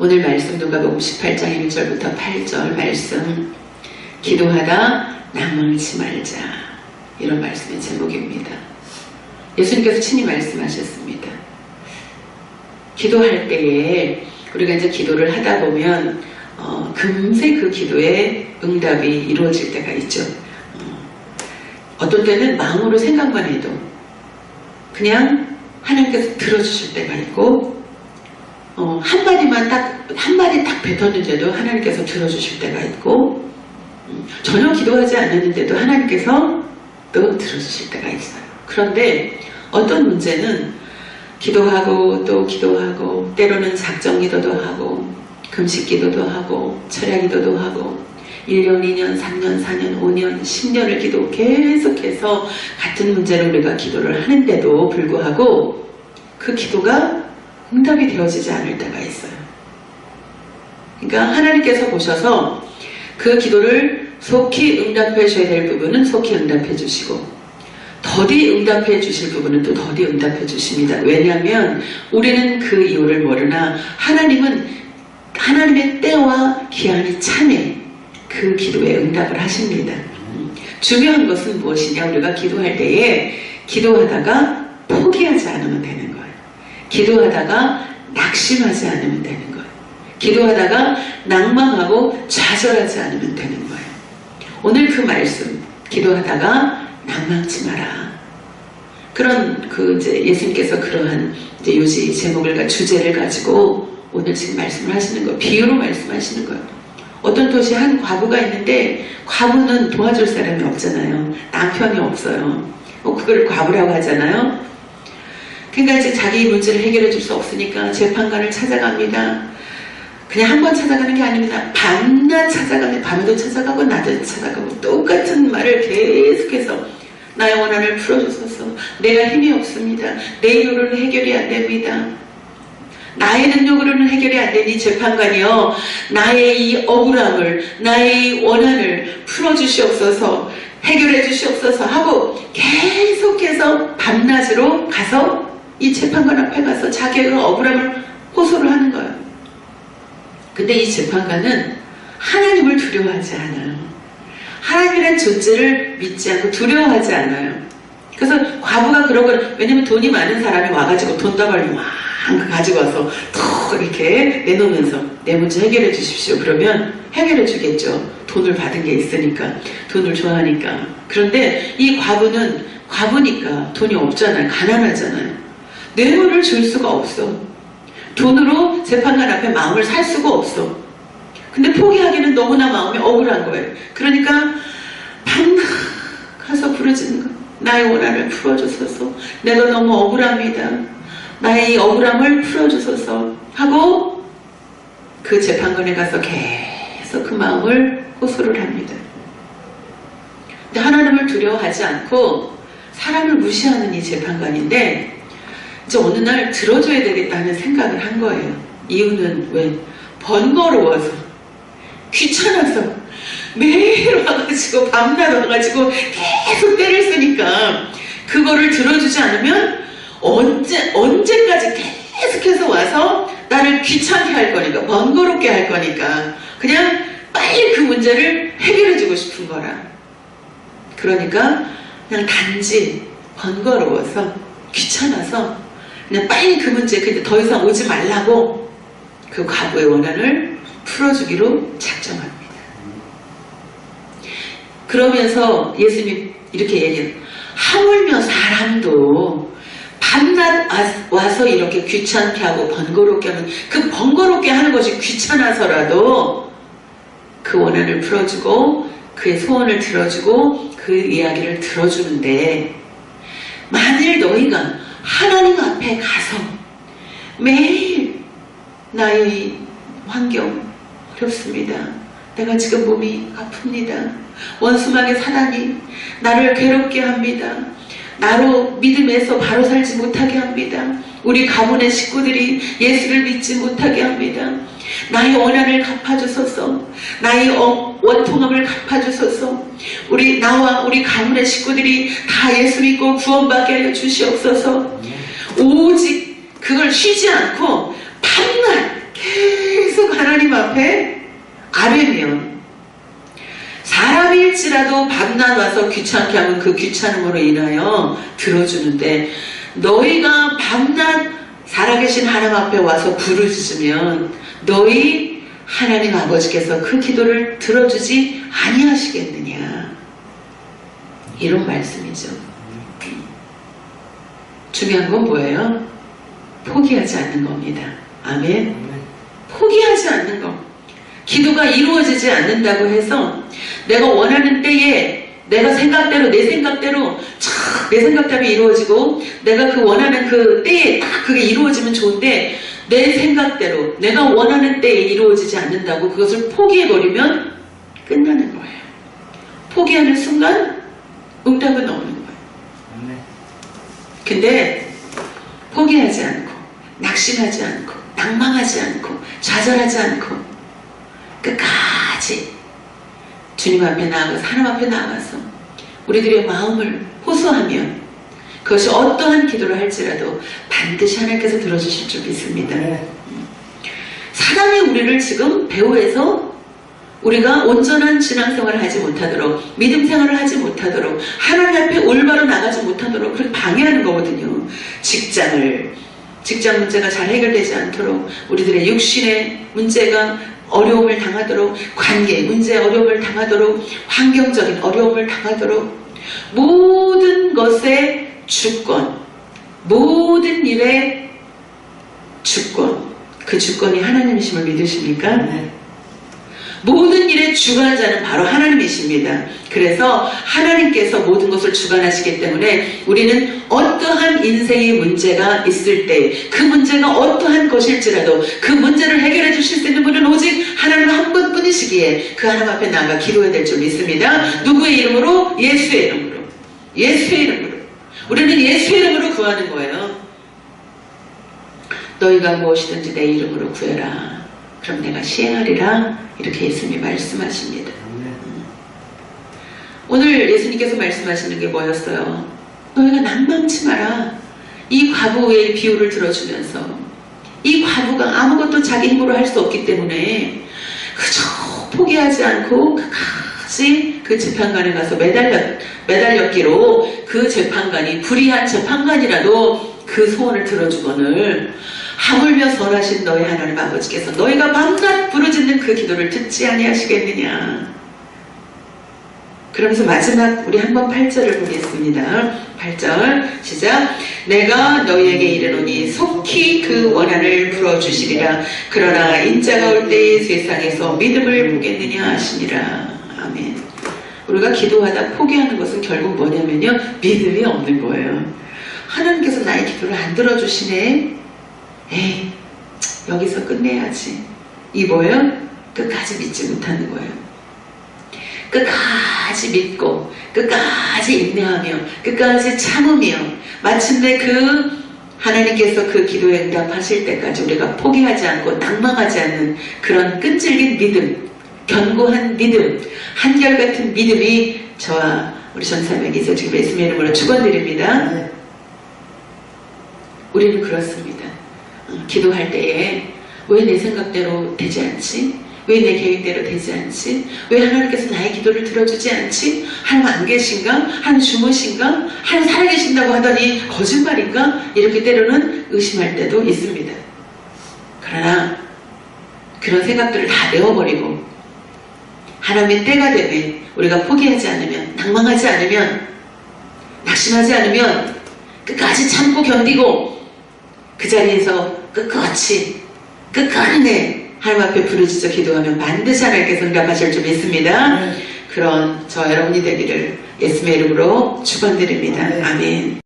오늘 말씀 누가복음 18장 1절부터 8절 말씀, 기도하다 낭망치 말자, 이런 말씀의 제목입니다. 예수님께서 친히 말씀하셨습니다. 기도할 때에 우리가 이제 기도를 하다 보면 금세 그 기도에 응답이 이루어질 때가 있죠. 어떤 때는 마음으로 생각만 해도 그냥 하나님께서 들어주실 때가 있고, 한마디 딱 뱉었는데도 하나님께서 들어주실 때가 있고, 전혀 기도하지 않았는데도 하나님께서 또 들어주실 때가 있어요. 그런데 어떤 문제는 기도하고 또 기도하고, 때로는 작정 기도도 하고, 금식 기도도 하고, 철야 기도도 하고, 1년, 2년, 3년, 4년, 5년, 10년을 계속해서 같은 문제를 우리가 기도를 하는데도 불구하고 그 기도가 응답이 되어지지 않을 때가 있어요. 그러니까 하나님께서 보셔서 그 기도를 속히 응답해 줘야 될 부분은 속히 응답해 주시고, 더디 응답해 주실 부분은 또 더디 응답해 주십니다. 왜냐하면 우리는 그 이유를 모르나 하나님은 하나님의 때와 기한이 참에 그 기도에 응답을 하십니다. 중요한 것은 무엇이냐? 우리가 기도할 때에 기도하다가 포기하지 않으면 되는 거예요. 기도하다가 낙심하지 않으면 되는 거예요. 기도하다가 낭망하고 좌절하지 않으면 되는 거예요. 오늘 그 말씀, 기도하다가 낭망치 마라. 그런 이제 예수님께서 그러한 이제 요지 제목을 주제를 가지고 오늘 지금 말씀을 하시는 거예요. 비유로 말씀하시는 거예요. 어떤 도시에 한 과부가 있는데 과부는 도와줄 사람이 없잖아요. 남편이 없어요. 그걸 과부라고 하잖아요. 그러니까 이제 자기 문제를 해결해 줄 수 없으니까 재판관을 찾아갑니다. 그냥 한 번 찾아가는 게 아닙니다. 밤낮 찾아갑니다. 밤도 찾아가고 낮에도 찾아가고 똑같은 말을 계속해서 나의 원한을 풀어주소서. 내가 힘이 없습니다. 내 일로는 해결이 안 됩니다. 나의 능력으로는 해결이 안 되니 재판관이여, 나의 이 억울함을, 나의 이 원한을 풀어주시옵소서, 해결해 주시옵소서 하고 계속해서 밤낮으로 가서 이 재판관 앞에 가서 자기의 억울함을 호소를 하는 거예요. 근데 이 재판관은 하나님을 두려워하지 않아요. 하나님이란 존재를 믿지 않고 두려워하지 않아요. 그래서 과부가 그러고, 왜냐면 돈이 많은 사람이 와가지고 돈다발로 막 가지고 와서 턱 이렇게 내놓으면서 내 문제 해결해 주십시오. 그러면 해결해 주겠죠. 돈을 받은 게 있으니까, 돈을 좋아하니까. 그런데 이 과부는 과부니까 돈이 없잖아요. 가난하잖아요. 내 돈을 줄 수가 없어. 돈으로 재판관 앞에 마음을 살 수가 없어. 근데 포기하기는 너무나 마음이 억울한 거예요. 그러니까 밤낮 가서 부르짖는 거예요. 나의 원한을 풀어주소서. 내가 너무 억울합니다. 나의 이 억울함을 풀어주소서 하고 그 재판관에 가서 계속 그 마음을 호소를 합니다. 근데 하나님을 두려워하지 않고 사람을 무시하는 이 재판관인데, 이제 어느 날 들어줘야 되겠다는 생각을 한 거예요. 이유는 왜? 번거로워서, 귀찮아서, 매일 와가지고 밤낮 와가지고 계속 때를 쓰니까 그거를 들어주지 않으면 언제까지 계속해서 와서 나를 귀찮게 할 거니까, 번거롭게 할 거니까 그냥 빨리 그 문제를 해결해주고 싶은 거라. 그러니까 그냥 단지 번거로워서, 귀찮아서 그냥 빨리 그 문제, 근데 더 이상 오지 말라고 그 과부의 원한을 풀어주기로 작정합니다. 그러면서 예수님이 이렇게 얘기해요. 하물며 사람도 밤낮 와서 이렇게 귀찮게 하고 번거롭게 하면, 그 번거롭게 하는 것이 귀찮아서라도 그 원한을 풀어주고 그의 소원을 들어주고 그 이야기를 들어주는데, 만일 너희가 하나님 앞에 가서 매일 나의 환경 어렵습니다. 내가 지금 몸이 아픕니다. 원수막의 사단이 나를 괴롭게 합니다. 나로 믿음에서 바로 살지 못하게 합니다. 우리 가문의 식구들이 예수를 믿지 못하게 합니다. 나의 원한을 갚아주소서. 나의 원통함을 갚아주소서. 나와 우리 가문의 식구들이 다 예수 믿고 구원받게 하여 주시옵소서. 오직 그걸 쉬지 않고 밤낮 계속 되면 사람일지라도 밤낮 와서 귀찮게 하면 그 귀찮음으로 인하여 들어주는데 너희가 밤낮 살아계신 하나님 앞에 와서 부르짖으면 너희 하나님 아버지께서 그 기도를 들어주지 아니하시겠느냐, 이런 말씀이죠. 중요한 건 뭐예요? 포기하지 않는 겁니다. 아멘. 포기하지 않는 것. 기도가 이루어지지 않는다고 해서 내가 원하는 때에 내가 생각대로 내 생각대로 이루어지고 내가 그 원하는 그 때에 딱 그게 이루어지면 좋은데 내 생각대로 내가 원하는 때에 이루어지지 않는다고 그것을 포기해버리면 끝나는 거예요. 포기하는 순간 응답은 오는 거예요. 근데 포기하지 않고 낙심하지 않고 낭망하지 않고 좌절하지 않고 끝까지 주님 앞에 나아가서 하나님 앞에 나아가서 우리들의 마음을 호소하며 그것이 어떠한 기도를 할지라도 반드시 하나님께서 들어주실 줄 믿습니다. 사단이 우리를 지금 배후에서 우리가 온전한 신앙생활을 하지 못하도록 믿음생활을 하지 못하도록 하나님 앞에 올바로 나가지 못하도록 그렇게 방해하는 거거든요. 직장 문제가 잘 해결되지 않도록 우리들의 육신의 문제가 어려움을 당하도록 관계 문제 어려움을 당하도록 환경적인 어려움을 당하도록 모든 것의 주권 모든 일의 주권 그 주권이 하나님이심을 믿으십니까? 네. 모든 일의 주관자는 바로 하나님이십니다. 그래서 하나님께서 모든 것을 주관하시기 때문에 우리는 어떠한 인생의 문제가 있을 때 그 문제가 어떠한 것일지라도 그 문제를 해결해 주실 수 있는 분은 오직 하나님 한 분뿐이시기에 그 하나님 앞에 나아가 기도해야 될 줄 믿습니다. 누구의 이름으로? 예수의 이름으로. 예수의 이름으로. 우리는 예수의 이름으로 구하는 거예요. 너희가 무엇이든지 내 이름으로 구해라. 그럼 내가 시행하리라. 이렇게 예수님이 말씀하십니다. 오늘 예수님께서 말씀하시는 게 뭐였어요? 너희가 낭망치 마라. 이 과부의 비유를 들어주면서 이 과부가 아무것도 자기 힘으로 할 수 없기 때문에 그저 포기하지 않고 끝까지 그 재판관에 가서 매달렸기로 그 재판관이 불의한 재판관이라도 그 소원을 들어주거늘 하물며 선하신 너희 하나님 아버지께서 너희가 밤낮 부르짖는 그 기도를 듣지 아니하시겠느냐. 그러면서 마지막 우리 한번 8절을 보겠습니다. 8절 시작. 내가 너희에게 이르노니 속히 그 원한을 풀어주시리라. 그러나 인자가 올 때에 세상에서 믿음을 보겠느냐 하시니라. 아멘. 우리가 기도하다 포기하는 것은 결국 뭐냐면요, 믿음이 없는 거예요. 하나님께서 나의 기도를 안 들어주시네. 에이, 여기서 끝내야지. 이 뭐예요? 끝까지 믿지 못하는 거예요. 끝까지 믿고 끝까지 인내하며 끝까지 참으며 마침내 그 하나님께서 그 기도에 응답하실 때까지 우리가 포기하지 않고 낭망하지 않는 그런 끈질긴 믿음, 견고한 믿음, 한결같은 믿음이 저와 우리 전사님에게 있어 지금 예수님의 이름으로 축원드립니다. 우리는 그렇습니다. 기도할 때에 왜 내 생각대로 되지 않지? 왜 내 계획대로 되지 않지? 왜 하나님께서 나의 기도를 들어주지 않지? 하나님 안 계신가? 하나님 주무신가? 하나님 살아계신다고 하더니 거짓말인가? 이렇게 때로는 의심할 때도 있습니다. 그러나 그런 생각들을 다 내어버리고 하나님의 때가 되면 우리가 포기하지 않으면, 낭망하지 않으면, 낙심하지 않으면 끝까지 참고 견디고 그 자리에서 끝까지 하나님 앞에 부르짖어 기도하면 반드시 하나님께서 응답하실 줄 믿습니다. 그런 저 여러분이 되기를 예수님의 이름으로 축원드립니다. 아멘.